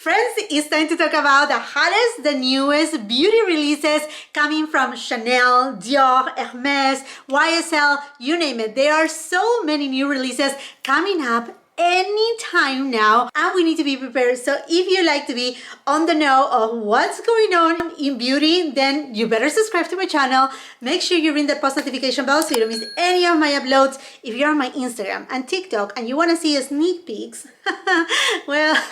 Friends, it's time to talk about the hottest, the newest beauty releases coming from Chanel, Dior, HERMES, YSL, you name it. There are so many new releases coming up anytime now, and we need to be prepared. So if you like to be on the know of what's going on in beauty, then you better subscribe to my channel. Make sure you ring the post notification bell so you don't miss any of my uploads. If you're on my Instagram and TikTok and you want to see sneak peeks, well,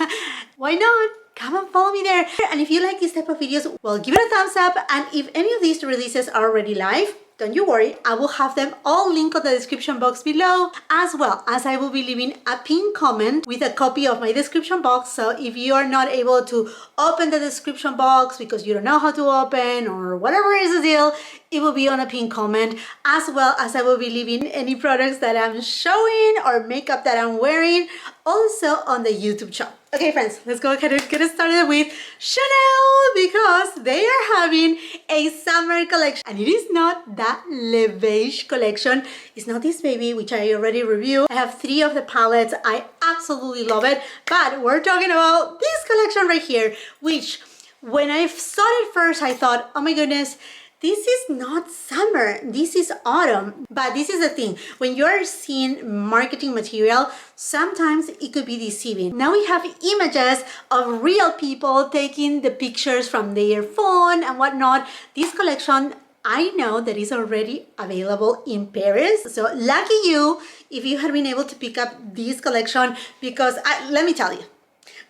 why not? Come and follow me there. And if you like this type of videos, well, give it a thumbs up. And if any of these releases are already live, don't you worry, I will have them all linked on the description box below, as well as I will be leaving a pinned comment with a copy of my description box. So if you are not able to open the description box because you don't know how to open or whatever is the deal, it will be on a pinned comment, as well as I will be leaving any products that I'm showing or makeup that I'm wearing also on the YouTube shop. Okay friends, let's go ahead and get started with Chanel, because they are having a summer collection, and it is not that Le Beige collection. It's not this baby, which I already reviewed. I have 3 of the palettes. I absolutely love it, but we're talking about this collection right here, which when I saw it first, I thought, oh my goodness, this is not summer, this is autumn. But this is the thing, when you're seeing marketing material, sometimes it could be deceiving. Now we have images of real people taking the pictures from their phone and whatnot. This collection, I know that is already available in Paris. So lucky you if you have been able to pick up this collection, because let me tell you,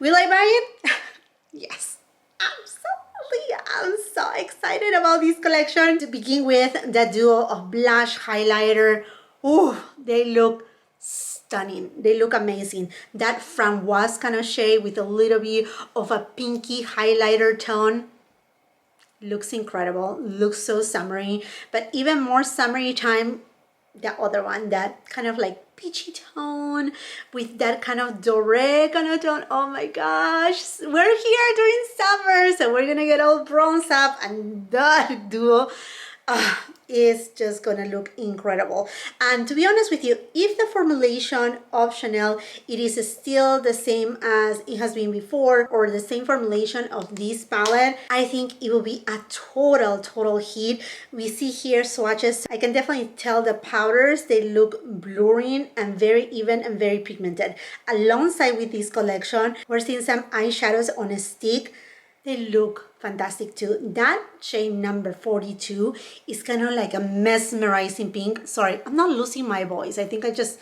will I buy it? Yes. I'm so excited about this collection. To begin with, the duo of blush highlighter. Oh, they look stunning. They look amazing. That framboise kind of shade with a little bit of a pinky highlighter tone looks incredible. Looks so summery, but even more summery time, the other one, that kind of like peachy tone with that kind of doré kind of tone. Oh my gosh, we're here during summer, so we're gonna get all bronzed up, and that duo is just gonna look incredible. And to be honest with you, if the formulation of Chanel, it is still the same as it has been before, or the same formulation of this palette, I think it will be a total hit. We see here swatches. I can definitely tell the powders, they look blurring and very even and very pigmented. Alongside with this collection, we're seeing some eyeshadows on a stick. They look fantastic too. That shade number 42 is kind of like a mesmerizing pink. Sorry, I'm not losing my voice. I think I just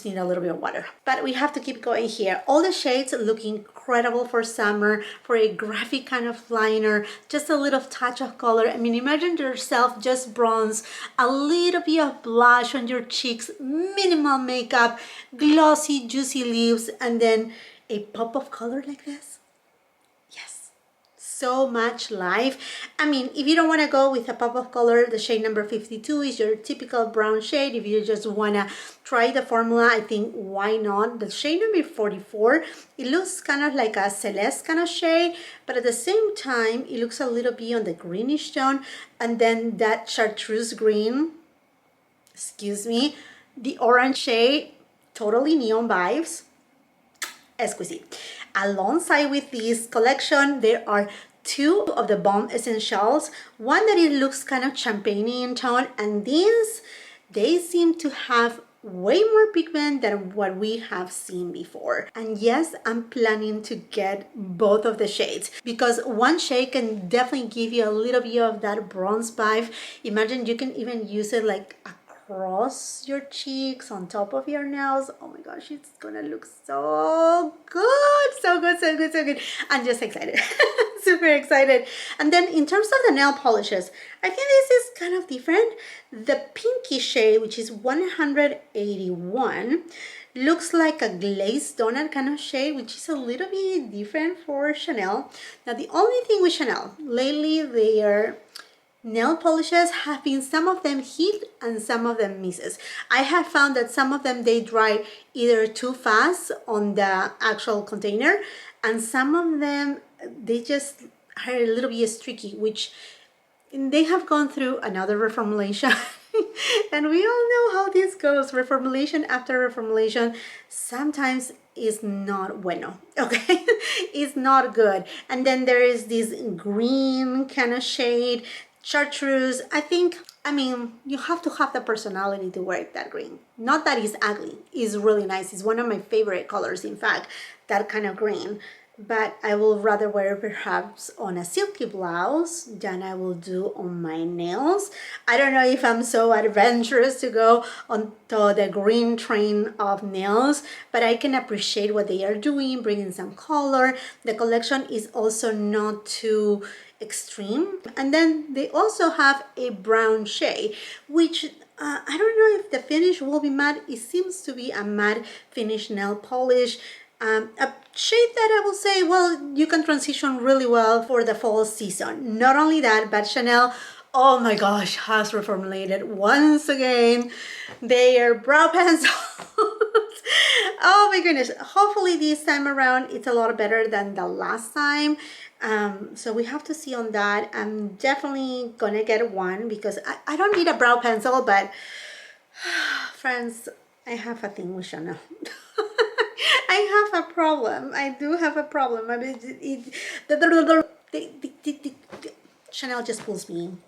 need a little bit of water. But we have to keep going here. All the shades look incredible for summer, for a graphic kind of liner, just a little touch of color. I mean, imagine yourself just bronze, a little bit of blush on your cheeks, minimal makeup, glossy, juicy lips, and then a pop of color like this. So much life. I mean, if you don't want to go with a pop of color, the shade number 52 is your typical brown shade. If you just want to try the formula, I think why not? The shade number 44, it looks kind of like a celeste kind of shade, but at the same time it looks a little bit on the greenish tone. And then that chartreuse green, excuse me, the orange shade, totally neon vibes. Exquisite. Alongside with this collection, there are 2 of the Balm Essentials. One that it looks kind of champagne in tone, and these, they seem to have way more pigment than what we have seen before. And yes, I'm planning to get both of the shades, because one shade can definitely give you a little bit of that bronze vibe. Imagine you can even use it like across your cheeks, on top of your nails. Oh my gosh, it's gonna look so good, so good, so good, so good. I'm just excited. Super excited. And then in terms of the nail polishes, I think this is kind of different. The pinky shade, which is 181, looks like a glazed donut kind of shade, which is a little bit different for Chanel. Now the only thing with Chanel lately, their nail polishes have been, some of them hit and some of them misses. I have found that some of them, they dry either too fast on the actual container, and some of them, they just are a little bit streaky, which they have gone through another reformulation And we all know how this goes. Reformulation after reformulation sometimes is not bueno, okay? It's not good. And then there is this green kind of shade, chartreuse. I mean, you have to have the personality to wear that green. Not that it's ugly, it's really nice. It's one of my favorite colors, in fact, that kind of green. But I will rather wear perhaps on a silky blouse than I will do on my nails. I don't know if I'm so adventurous to go on to the green train of nails, but I can appreciate what they are doing, bringing some color. The collection is also not too extreme. And then they also have a brown shade, which I don't know if the finish will be matte. It seems to be a matte finish nail polish. A shade that I will say, well, you can transition really well for the fall season. Not only that, but Chanel, oh my gosh, has reformulated once again their brow pencils. Oh my goodness. Hopefully this time around it's a lot better than the last time. So we have to see on that. I'm definitely gonna get one because I don't need a brow pencil, but friends, I have a thing with Chanel. I have a problem. I do have a problem. I mean, Chanel just pulls me in.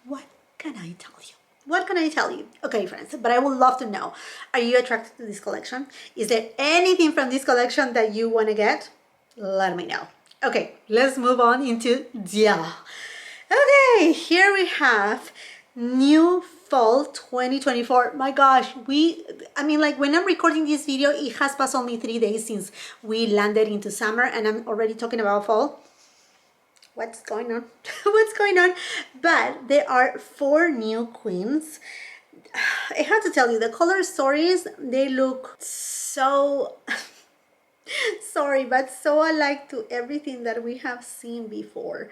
What can I tell you? What can I tell you? Okay, friends, but I would love to know, are you attracted to this collection? Is there anything from this collection that you want to get? Let me know. Okay, let's move on into Dior. Okay, here we have new fall 2024. My gosh, I mean, like when I'm recording this video, it has passed only 3 days since we landed into summer and I'm already talking about fall. What's going on? What's going on? But there are 4 new queens. I have to tell you, the color stories, they look so sorry, but so alike to everything that we have seen before.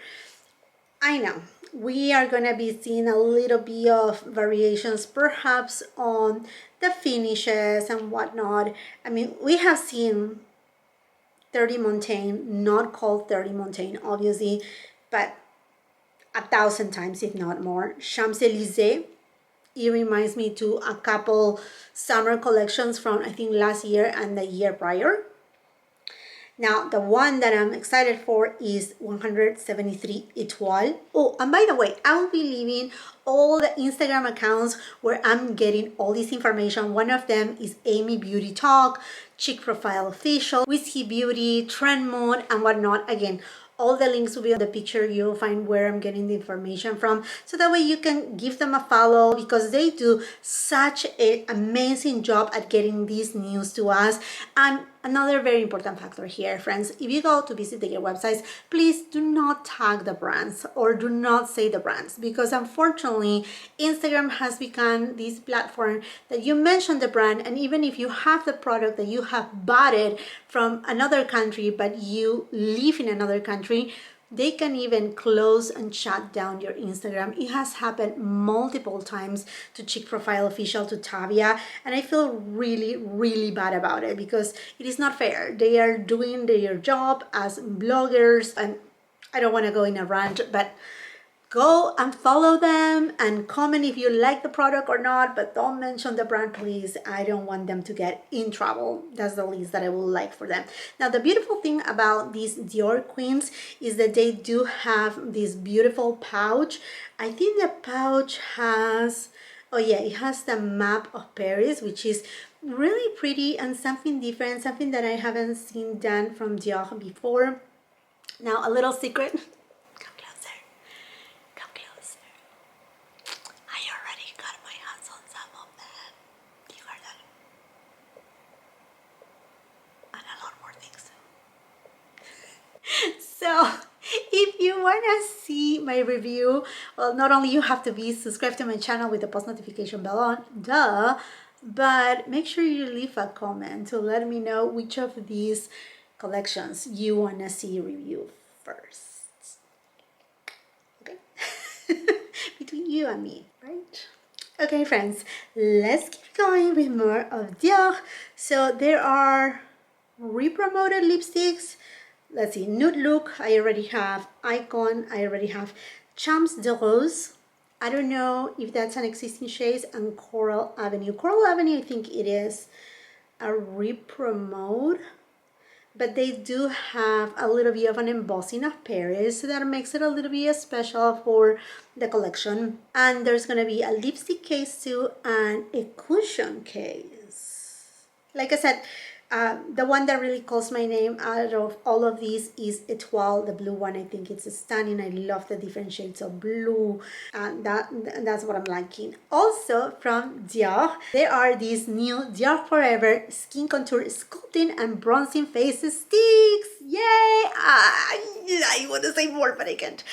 I know we are gonna be seeing a little bit of variations perhaps on the finishes and whatnot. I mean, we have seen 30 Montaigne, not called 30 Montaigne obviously, but 1,000 times if not more. Champs-Élysées, it reminds me to a couple summer collections from I think last year and the year prior. Now, the one that I'm excited for is 173 Étoiles. Oh, and by the way, I will be leaving all the Instagram accounts where I'm getting all this information. One of them is Amy Beauty Talk, Chic Profile Official, Whiskey Beauty, Trend Mode, and whatnot. Again, all the links will be on the picture. You'll find where I'm getting the information from. So that way you can give them a follow because they do such an amazing job at getting this news to us. And another very important factor here, friends, if you go to visit their websites, please do not tag the brands or do not say the brands because unfortunately, Instagram has become this platform that you mention the brand and even if you have the product that you have bought it from another country but you live in another country, they can even close and shut down your Instagram. It has happened multiple times to Chic Profile Official, to Tavia, and I feel really, really bad about it because it is not fair. They are doing their job as bloggers, and I don't want to go in a rant, but go and follow them and comment if you like the product or not, but don't mention the brand, please. I don't want them to get in trouble. That's the least that I would like for them. Now, the beautiful thing about these Dior queens is that they do have this beautiful pouch. I think the pouch has, oh yeah, it has the map of Paris, which is really pretty and something different, something that I haven't seen done from Dior before. Now, a little secret. So if you want to see my review, well, not only you have to be subscribed to my channel with the post notification bell on, duh, but make sure you leave a comment to let me know which of these collections you want to see review first. Okay? Between you and me, right? Okay, friends, let's keep going with more of Dior. So there are re-promoted lipsticks. Let's see, Nude Look, I already have. Icon, I already have. Champs de Rose, I don't know if that's an existing shade, and Coral Avenue. Coral Avenue, I think it is a re-promote, but they do have a little bit of an embossing of Paris that makes it a little bit special for the collection. And there's gonna be a lipstick case too and a cushion case. Like I said, the one that really calls my name out of all of these is Etoile, the blue one. I think it's stunning. I love the different shades of blue. That's what I'm liking. Also from Dior, there are these new Dior Forever Skin Contour Sculpting and Bronzing Face Sticks. Yay! I want to say more, but I can't.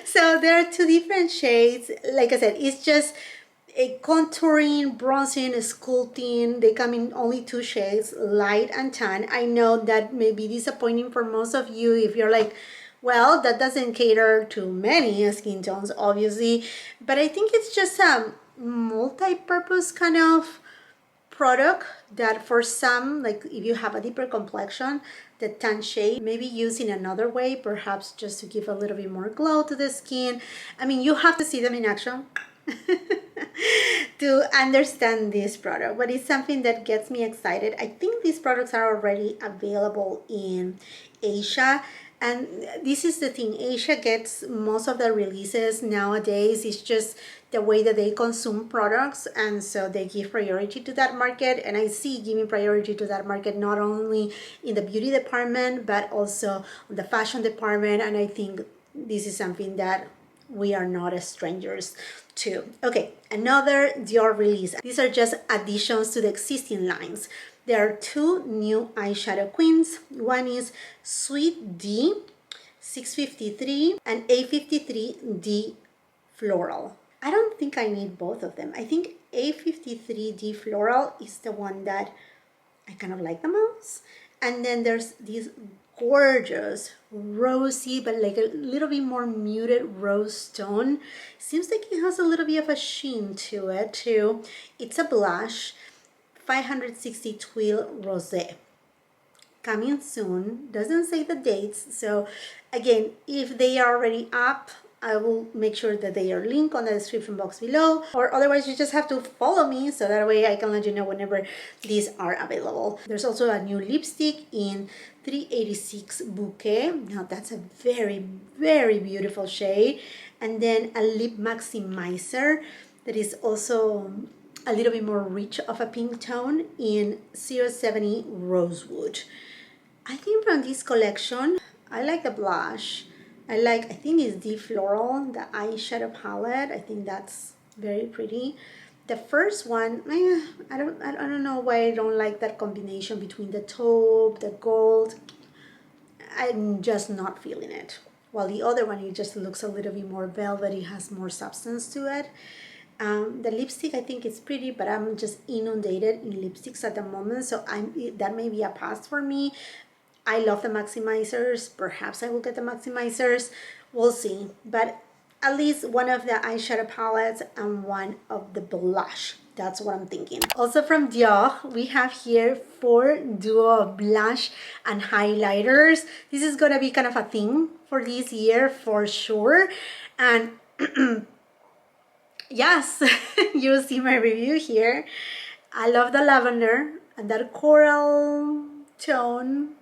So there are two different shades. Like I said, it's just a contouring, bronzing, sculpting. They come in only two shades, light and tan. I know that may be disappointing for most of you if you're like, well, that doesn't cater to many skin tones, obviously, but I think it's just a multi-purpose kind of product that for some, like if you have a deeper complexion, the tan shade maybe used in another way, perhaps just to give a little bit more glow to the skin. I mean, you have to see them in action to understand this product, but it's something that gets me excited. I think these products are already available in Asia, and this is the thing, Asia gets most of the releases nowadays. It's just the way that they consume products, and so they give priority to that market. And I see giving priority to that market not only in the beauty department but also the fashion department, and I think this is something that we are not strangers to. Okay, another Dior release. These are just additions to the existing lines. There are two new eyeshadow queens. One is Sweet D 653 and A53D Floral. I don't think I need both of them. I think A53D Floral is the one that I kind of like the most. And then there's these gorgeous rosy but like a little bit more muted rose tone. Seems like it has a little bit of a sheen to it too. It's a blush, 560 Twill Rosé. Coming soon. Doesn't say the dates, so again, if they are already up, I will make sure that they are linked on the description box below, or otherwise you just have to follow me so that way I can let you know whenever these are available. There's also a new lipstick in 386 Bouquet. Now that's a very, very beautiful shade. And then a lip maximizer that is also a little bit more rich of a pink tone in 070 Rosewood. I think from this collection, I like the blush. I think it's the Floral, the eyeshadow palette. I think that's very pretty. The first one, I don't know why I don't like that combination between the taupe, the gold. I'm just not feeling it. While the other one, it just looks a little bit more velvety, has more substance to it. The lipstick, I think it's pretty, but I'm just inundated in lipsticks at the moment, so that may be a pass for me. I love the maximizers. Perhaps I will get the maximizers. We'll see. But at least one of the eyeshadow palettes and one of the blush. That's what I'm thinking. Also from Dior, we have here 4 duo blush and highlighters. This is gonna be kind of a thing for this year for sure. And yes, you'll see my review here. I love the lavender and that coral tone.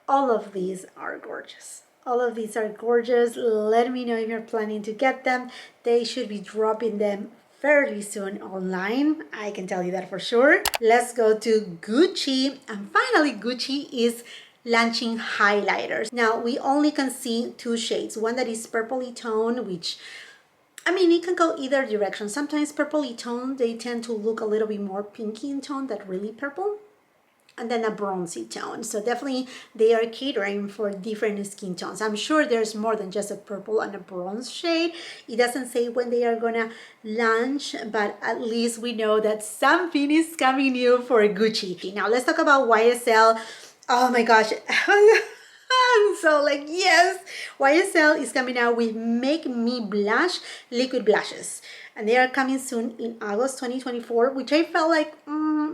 All of these are gorgeous. All of these are gorgeous. Let me know if you're planning to get them. They should be dropping them fairly soon online. I can tell you that for sure. Let's go to Gucci. And finally, Gucci is launching highlighters. Now, we only can see 2 shades. One that is purpley tone, which, I mean, it can go either direction. Sometimes purpley tone, they tend to look a little bit more pinky in tone than really purple. And then a bronzy tone. So definitely they are catering for different skin tones. I'm sure there's more than just a purple and a bronze shade. It doesn't say when they are gonna launch, but at least we know that something is coming new for Gucci. Now let's talk about YSL. Oh my gosh. I'm so like, yes, YSL is coming out with Make Me Blush liquid blushes. and they are coming soon in August 2024, which I felt like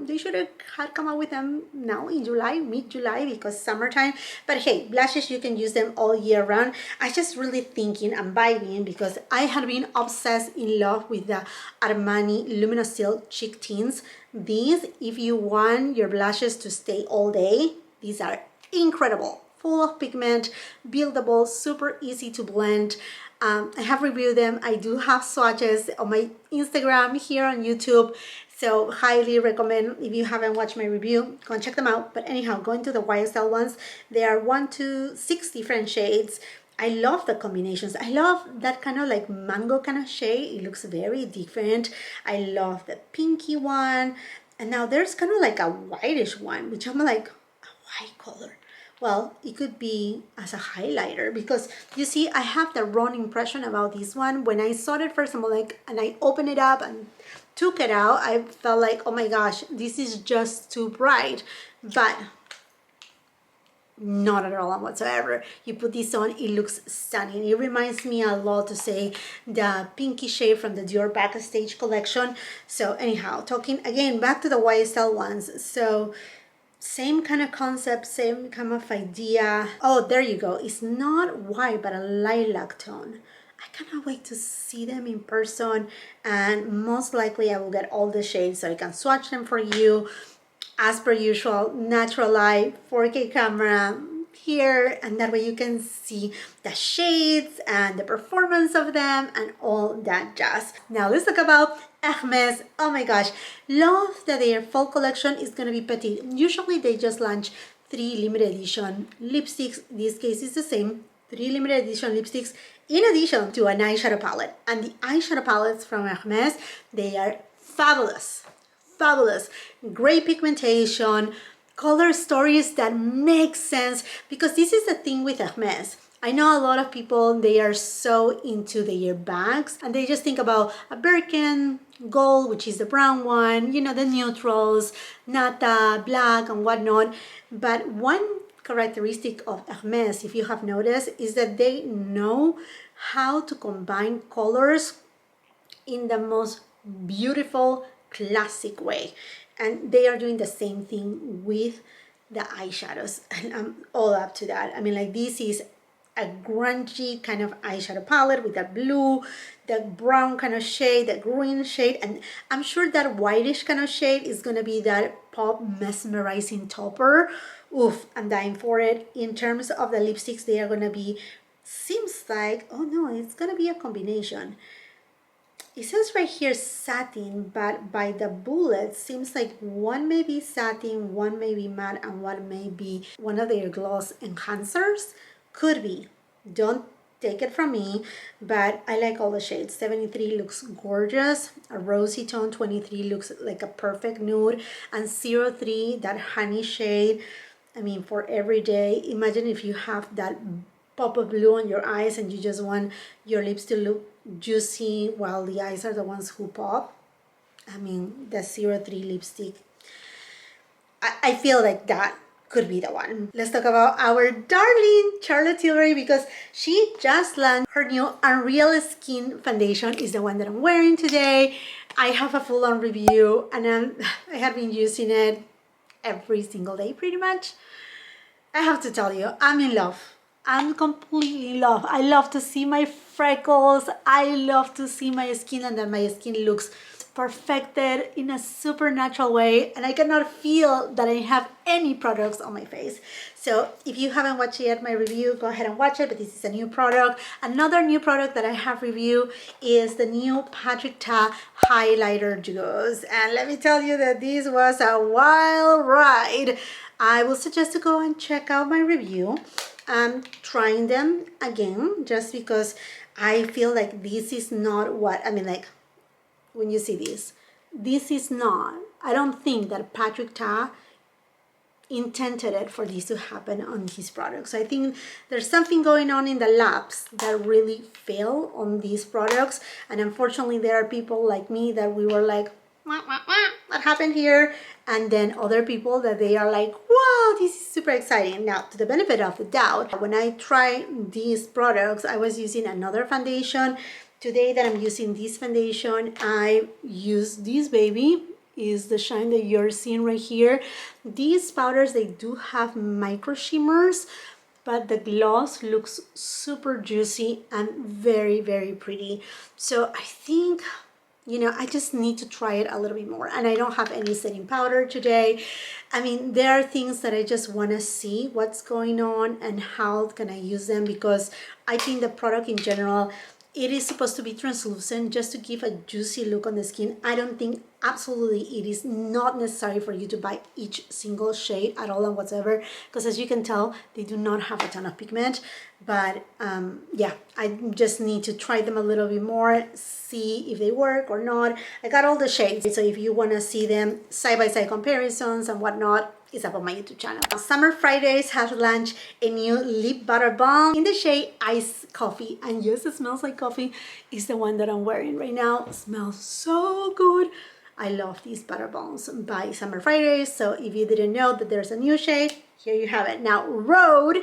they should have had come out with them now in July, mid-July, because summertime. But hey, blushes, you can use them all year round. I just really thinking and vibing because I had been obsessed in love with the Armani Luminous Silk Cheek Tints. These, if you want your blushes to stay all day, these are incredible. Full of pigment, buildable, super easy to blend. I have reviewed them. I do have swatches on my Instagram, here on YouTube, so highly recommend. If you haven't watched my review, go and check them out. But anyhow, going to the YSL ones, there are 1 to 6 different shades. I love the combinations. I love that kind of like mango kind of shade. It looks very different. I love the pinky one, and now there's kind of like a whitish one, which I'm like, a white color. Well, it could be as a highlighter, because you see, I have the wrong impression about this one. When I saw it first, I'm like, and I opened it up and took it out, I felt like, oh my gosh, this is just too bright. But not at all whatsoever. You put this on, it looks stunning. It reminds me a lot, to say, the pinky shade from the Dior Backstage collection. So anyhow, talking again back to the YSL ones. So same kind of concept, same kind of idea. Oh, there you go. It's not white, but a lilac tone. I cannot wait to see them in person, and most likely I will get all the shades so I can swatch them for you. As per usual, natural light, 4K camera here, and that way you can see the shades and the performance of them and all that jazz. Now let's talk about Hermes. Oh my gosh, love that their fall collection is gonna be petite. Usually they just launch 3 limited edition lipsticks. This case is the same, 3 limited edition lipsticks in addition to an eyeshadow palette. And the eyeshadow palettes from Hermes, they are fabulous. Fabulous, great pigmentation, color stories that make sense, because this is the thing with Hermes. I know a lot of people, they are so into their bags and they just think about a Birkin gold, which is the brown one, you know, the neutrals, nata, black and whatnot. But one characteristic of Hermes, if you have noticed, is that they know how to combine colors in the most beautiful, classic way. And they are doing the same thing with the eyeshadows, and I'm all up to that. I mean, like, this is a grungy kind of eyeshadow palette with the blue, the brown kind of shade, the green shade, and I'm sure that whitish kind of shade is gonna be that pop mesmerizing topper. Oof, I'm dying for it. In terms of the lipsticks, they are gonna be, seems like, oh no, it's gonna be a combination. It says right here satin, but by the bullets, seems like one may be satin, one may be matte, and one may be one of their gloss enhancers. Could be. Don't take it from me, but I like all the shades. 73 looks gorgeous. A rosy tone, 23 looks like a perfect nude, and 03, that honey shade. I mean, for every day. Imagine if you have that pop of blue on your eyes and you just want your lips to look juicy while the eyes are the ones who pop. I mean, the 03 lipstick, I feel like that could be the one. Let's talk about our darling Charlotte Tilbury, because she just launched her new Unreal Skin foundation. Is the one that I'm wearing today. I have a full-on review, and I have been using it every single day pretty much. I have to tell you, I'm in love. I'm completely in love. I love to see my freckles. I love to see my skin, and that my skin looks perfected in a super natural way, and I cannot feel that I have any products on my face. So if you haven't watched yet my review, go ahead and watch it, but this is a new product. Another new product that I have reviewed is the new Patrick Ta highlighter duos, and let me tell you that this was a wild ride. I will suggest to go and check out my review. I'm trying them again just because I feel like this is not what, I mean, like, when you see this is not, I don't think that Patrick Ta intended it for this to happen on his products. So I think there's something going on in the labs that really fail on these products, and unfortunately there are people like me that we were like, what happened here? And then other people that they are like, wow, this is super exciting. Now, to the benefit of the doubt, when I tried these products, I was using another foundation Today that I'm using this foundation, I use this baby, is the shine that you're seeing right here. These powders, they do have micro shimmers, but the gloss looks super juicy and very, very pretty. So I think, you know, I just need to try it a little bit more. And I don't have any setting powder today. I mean, there are things that I just want to see what's going on and how can I use them, because I think the product in general, it is supposed to be translucent just to give a juicy look on the skin. I don't think, absolutely, it is not necessary for you to buy each single shade at all and whatsoever, because as you can tell, they do not have a ton of pigment. But yeah, I just need to try them a little bit more, see if they work or not. I got all the shades, so if you want to see them side-by-side comparisons and whatnot, it's up on my YouTube channel. Summer Fridays has launched a new lip butter balm in the shade Iced Coffee, and yes, it smells like coffee. It's the one that I'm wearing right now. It smells so good. I love these butter balms by Summer Fridays. So if you didn't know that there's a new shade, here you have it. Now Rhode,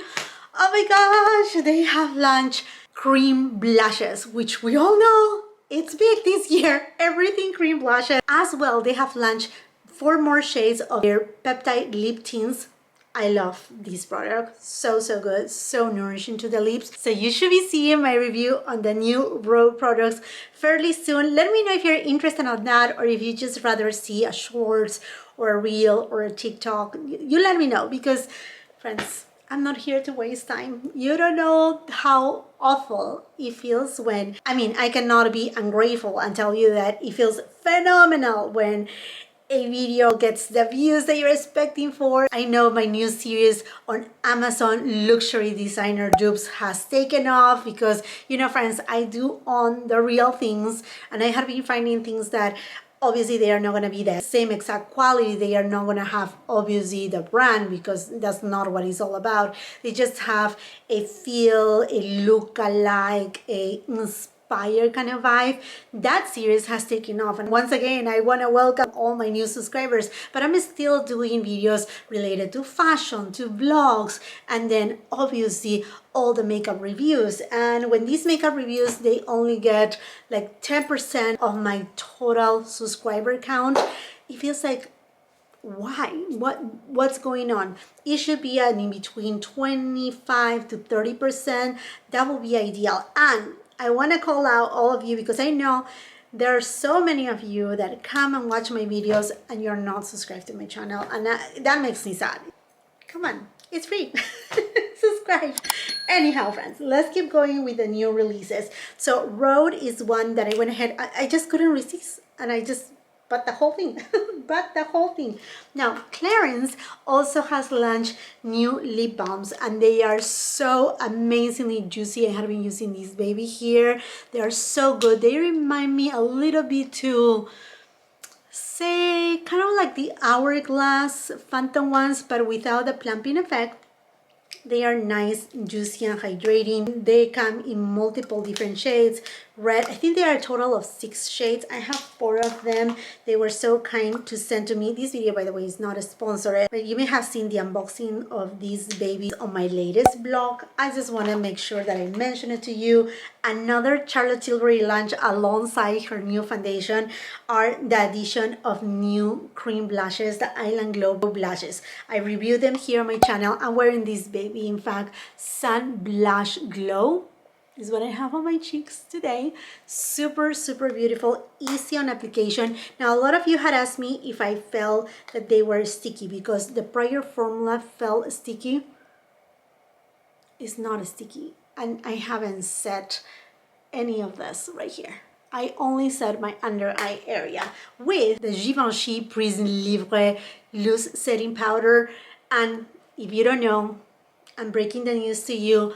oh my gosh, they have launched cream blushes, which we all know it's big this year. Everything cream blushes. As well, they have launched 4 more shades of their peptide lip tints. I love this product. So good, so nourishing to the lips. So you should be seeing my review on the new Rhode products fairly soon. Let me know if you're interested in that, or if you just rather see a shorts or a reel or a TikTok. You let me know, because friends, I'm not here to waste time. You don't know how awful it feels when, I mean, I cannot be ungrateful and tell you that it feels phenomenal when a video gets the views that you're expecting for. I know my new series on Amazon luxury designer dupes has taken off, because, you know, friends, I do own the real things, and I have been finding things that obviously they are not going to be the same exact quality. They are not going to have obviously the brand, because that's not what it's all about. They just have a feel, a look alike, a inspired kind of vibe. That series has taken off, and once again I want to welcome all my new subscribers. But I'm still doing videos related to fashion, to vlogs, and then obviously all the makeup reviews. And when these makeup reviews, they only get like 10% of my total subscriber count, it feels like, why? What's going on? It should be in between 25 to 30%. That will be ideal. And I want to call out all of you, because I know there are so many of you that come and watch my videos and you're not subscribed to my channel, and that makes me sad. Come on, it's free. Subscribe. Anyhow, friends, let's keep going with the new releases. So Rhode is one that I went ahead, I just couldn't resist, and I just bought the whole thing. Bought the whole thing. Now Clarins also has launched new lip balms, and they are so amazingly juicy. I have been using these baby here. They are so good. They remind me a little bit to say kind of like the Hourglass Phantom ones, but without the plumping effect. They are nice, juicy, and hydrating. They come in multiple different shades. Red, I think there are a total of 6 shades. I have 4 of them. They were so kind to send to me. This video, by the way, is not a sponsor, but you may have seen the unboxing of these babies on my latest vlog. I just want to make sure that I mention it to you. Another Charlotte Tilbury launch alongside her new foundation are the addition of new cream blushes, the Island Glow blushes. I reviewed them here on my channel. I'm wearing this baby, in fact, Sun Blush Glow is what I have on my cheeks today. Super beautiful, easy on application. Now a lot of you had asked me if I felt that they were sticky, because the prior formula felt sticky. It's not sticky, and I haven't set any of this right here. I only set my under eye area with the Givenchy Prisme Livre loose setting powder. And if you don't know, I'm breaking the news to you,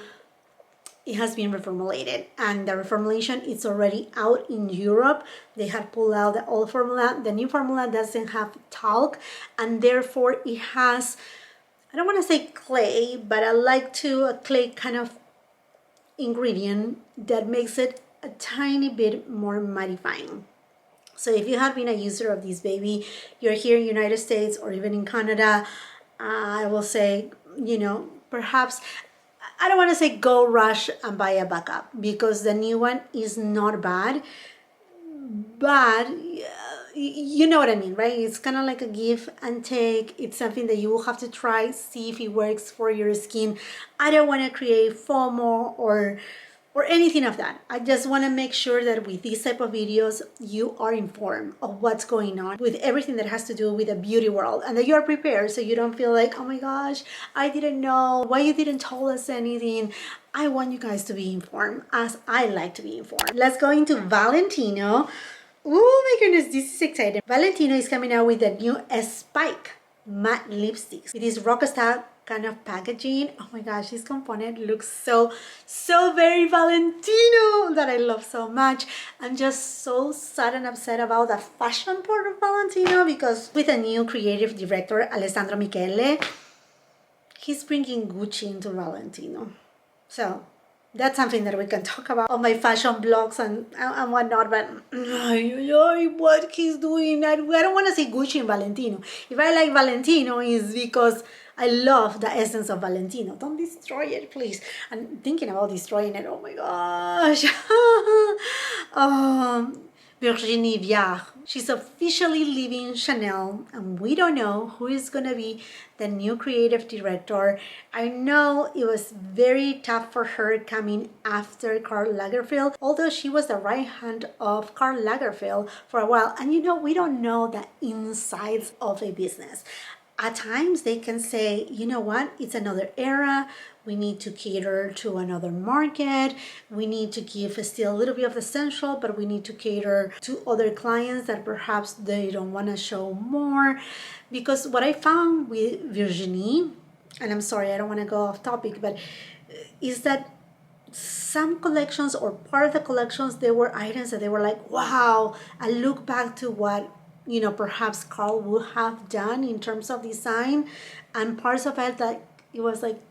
it has been reformulated, and the reformulation is already out in Europe. They have pulled out the old formula. The new formula doesn't have talc, and therefore it has, I don't want to say clay, but I like to a clay kind of ingredient that makes it a tiny bit more mattifying. So if you have been a user of this baby, you're here in the United States or even in Canada, I will say, you know, perhaps I don't want to say go rush and buy a backup, because the new one is not bad, but you know what I mean, right? It's kind of like a give and take. It's something that you will have to try, see if it works for your skin. I don't want to create FOMO or anything of that. I just want to make sure that with these type of videos, you are informed of what's going on with everything that has to do with the beauty world, and that you are prepared, so you don't feel like, oh my gosh, I didn't know, why you didn't tell us anything. I want you guys to be informed as I like to be informed. Let's go into Valentino. Oh my goodness, this is exciting. Valentino is coming out with a new Spike matte lipsticks. It is rock style kind of packaging. Oh my gosh, this component looks so very Valentino, that I love so much. I'm just so sad and upset about the fashion part of Valentino, because with a new creative director, Alessandro Michele, he's bringing Gucci into Valentino. So that's something that we can talk about on my fashion blogs and whatnot, but what he's doing, I don't want to say Gucci and Valentino. If I like Valentino, is because I love the essence of Valentino. Don't destroy it, please. I'm thinking about destroying it. Oh my gosh. Virginie Viard. She's officially leaving Chanel, and we don't know who is going to be the new creative director. I know it was very tough for her coming after Karl Lagerfeld, although she was the right hand of Karl Lagerfeld for a while. And we don't know the insides of a business. At times they can say, you know what, it's another era, we need to cater to another market, we need to give still a little bit of the essential, but we need to cater to other clients that perhaps they don't want to show more. Because what I found with Virginie, and I'm sorry, I don't want to go off topic, but is that some collections, or part of the collections, there were items that they were like, wow, I look back to what perhaps Karl would have done in terms of design, and parts of it that it was like,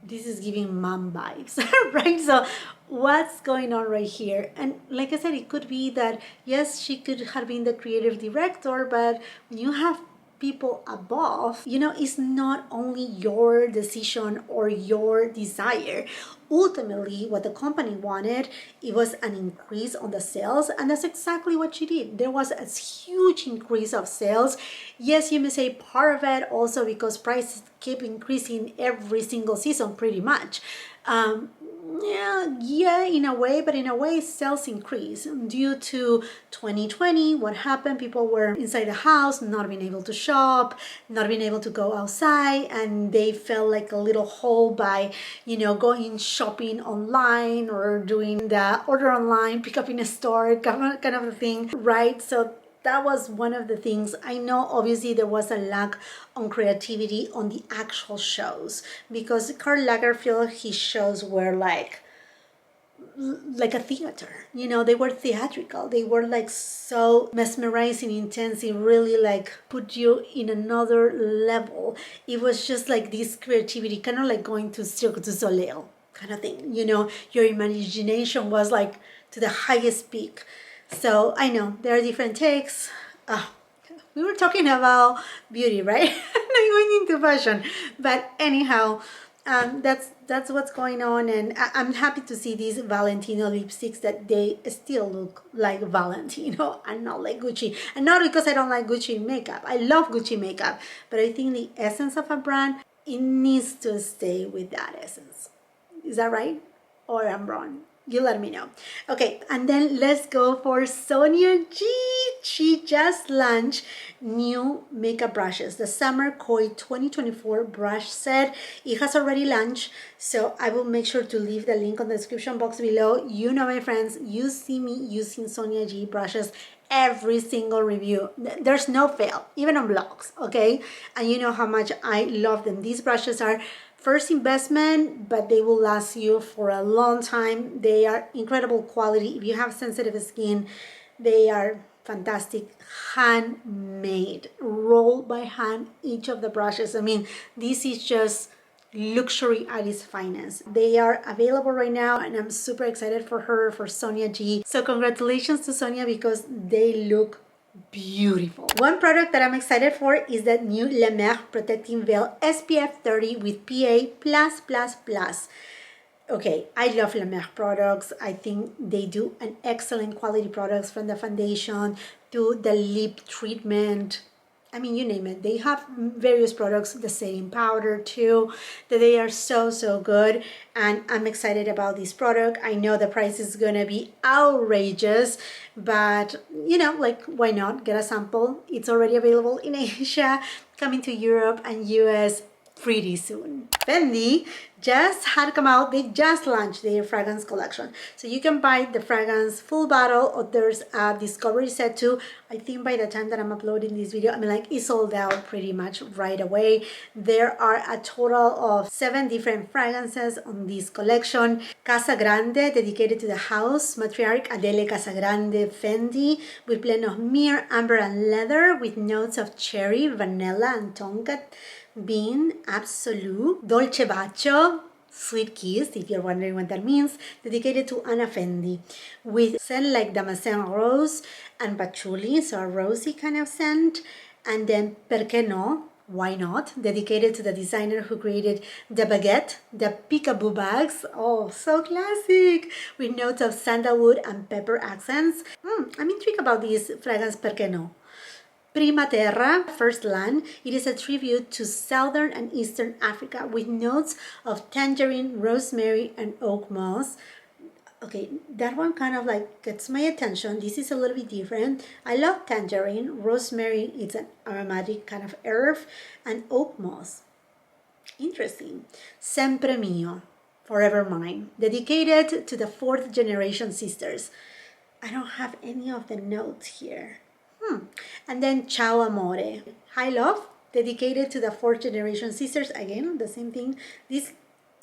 this is giving mom vibes, right? So what's going on right here? And like I said, it could be that, yes, she could have been the creative director, but when you have people above, it's not only your decision or your desire. Ultimately, what the company wanted, it was an increase on the sales, and that's exactly what she did. There was a huge increase of sales. Yes, you may say part of it also because prices keep increasing every single season pretty much. Yeah, in a way, but in a way sales increase due to 2020. What happened? People were inside the house, not being able to shop, not being able to go outside, and they felt like a little hole by, going shopping online or doing the order online, pick up in a store kind of a thing, right? So that was one of the things. I know obviously there was a lack on creativity on the actual shows, because Karl Lagerfeld, his shows were like a theater, they were theatrical, they were like so mesmerizing, intense, it really like put you in another level. It was just like this creativity, kind of like going to Cirque du Soleil kind of thing, your imagination was like to the highest peak. So I know there are different takes. We were talking about beauty, right? Not going into fashion, but anyhow, that's what's going on, and I'm happy to see these Valentino lipsticks, that they still look like Valentino and not like Gucci. And not because I don't like Gucci makeup. I love Gucci makeup, but I think the essence of a brand, it needs to stay with that essence. Is that right? Or I'm wrong? You let me know. Okay, and then let's go for Sonia G. She just launched new makeup brushes, the Summer Koi 2024 brush set. It has already launched, so I will make sure to leave the link on the description box below. My friends, you see me using Sonia G brushes every single review. There's no fail, even on blogs, okay? And you know how much I love them. These brushes are first investment, but they will last you for a long time. They are incredible quality. If you have sensitive skin, they are fantastic. Handmade, rolled by hand, each of the brushes. I mean, this is just luxury at its finest. They are available right now, and I'm super excited for her, for Sonia G. So congratulations to Sonia, because they look beautiful. One product that I'm excited for is that new La Mer Protecting Veil SPF 30 with PA+++. Okay, I love La Mer products. I think they do an excellent quality products, from the foundation to the lip treatment. I mean, you name it. They have various products, the setting powder too, that they are so good. And I'm excited about this product. I know the price is gonna be outrageous, but you know, like, why not get a sample? It's already available in Asia, coming to Europe and US pretty soon. Fendi just had come out, they just launched their fragrance collection. So you can buy the fragrance full bottle, or there's a discovery set too. I think by the time that I'm uploading this video, I mean, like, it's sold out pretty much right away. There are a total of 7 different fragrances on this collection. Casa Grande, dedicated to the house, matriarch Adele Casagrande Fendi, with blend of myrrh, amber and leather, with notes of cherry, vanilla and tonka bean, absolute. Dolce Bacio, sweet kiss, if you're wondering what that means, dedicated to Anna Fendi, with scent like Damascene rose and patchouli, so a rosy kind of scent. And then Perché no, why not, dedicated to the designer who created the baguette, the peekaboo bags, oh, so classic, with notes of sandalwood and pepper accents. I'm intrigued about this fragrance Perché no. Prima Terra, First Land, it is a tribute to Southern and Eastern Africa, with notes of tangerine, rosemary, and oak moss. Okay, that one kind of like gets my attention. This is a little bit different. I love tangerine, rosemary, it's an aromatic kind of herb, and oak moss. Interesting. Sempre Mio, Forever Mine, dedicated to the 4th generation sisters. I don't have any of the notes here. And then Ciao Amore, High Love, dedicated to the 4th generation sisters. Again, the same thing. This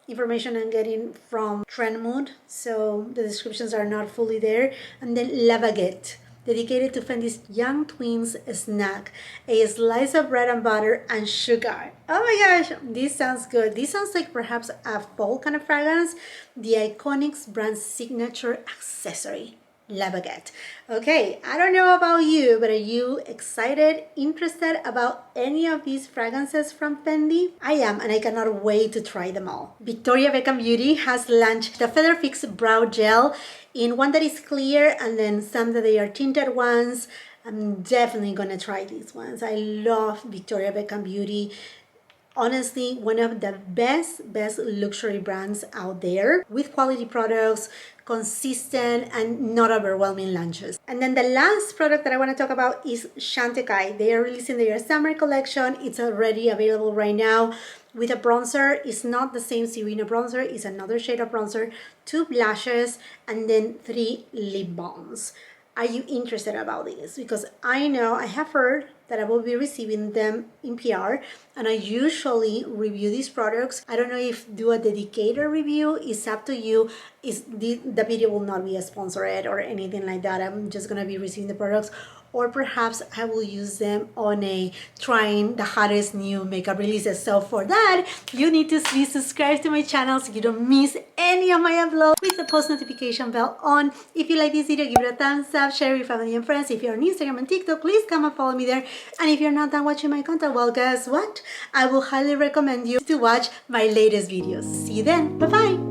information I'm getting from Trendmood, so the descriptions are not fully there. And then La Baguette, dedicated to Fendi's young twins snack, a slice of bread and butter and sugar. Oh my gosh, this sounds good. This sounds like perhaps a fall kind of fragrance. The Iconics brand's signature accessory. La Baguette. Okay, I don't know about you, but are you excited, interested about any of these fragrances from Fendi? I am, and I cannot wait to try them all. Victoria Beckham Beauty has launched the Feather Fix Brow Gel in one that is clear, and then some that they are tinted ones. I'm definitely gonna try these ones. I love Victoria Beckham Beauty. Honestly, one of the best luxury brands out there, with quality products, consistent and not overwhelming launches. And then the last product that I want to talk about is Chantecaille. They are releasing their summer collection. It's already available right now with a bronzer. It's not the same Serena bronzer, it's another shade of bronzer, 2 blushes, and then 3 lip balms. Are you interested about this? Because I know, I have heard that I will be receiving them in PR, and I usually review these products. I don't know if do a dedicated review, it's up to you. The video will not be a sponsored or anything like that. I'm just gonna be receiving the products, or perhaps I will use them on a trying the hottest new makeup releases. So for that, you need to be subscribed to my channel so you don't miss any of my uploads, with the post notification bell on. If you like this video, give it a thumbs up, share with family and friends. If you're on Instagram and TikTok, please come and follow me there. And if you're not done watching my content, well, guess what? I will highly recommend you to watch my latest videos. See you then. Bye-bye.